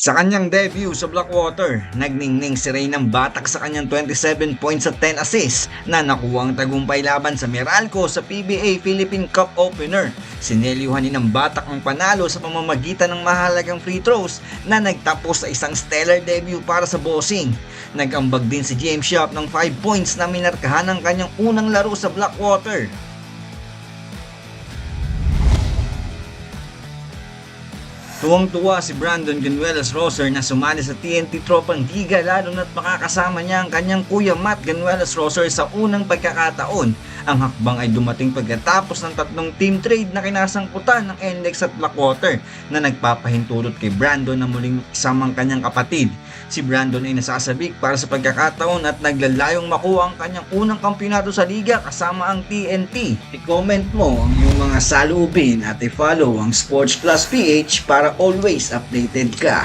Sa kanyang debut sa Blackwater, nagningning si Ray ng batak sa kanyang 27 points at 10 assists na nakuwang tagumpay laban sa Meralco sa PBA Philippine Cup Opener. Sinelyuhan ni ng batak ang panalo sa pamamagitan ng mahalagang free throws na nagtapos sa isang stellar debut para sa bossing. Nag-ambag din si James Shop ng 5 points na minarkahan ng kanyang unang laro sa Blackwater. Tuwang-tuwa si Brandon Ganuelas-Roser na sumali sa TNT Tropang Liga lalo na't makakasama niya ang kanyang kuya Matt Ganuelas-Roser sa unang pagkakataon. Ang hakbang ay dumating pagkatapos ng tatlong team trade na kinasangkutan ng NLEX at Blackwater na nagpapahintulot kay Brandon na muling isamang kanyang kapatid. Si Brandon ay nasasabik para sa pagkakataon at naglalayong makuha ang kanyang unang kampyonato sa liga kasama ang TNT. I-comment mo ang iyong mga saloobin at i-follow ang Sports Plus PH para always updated ka.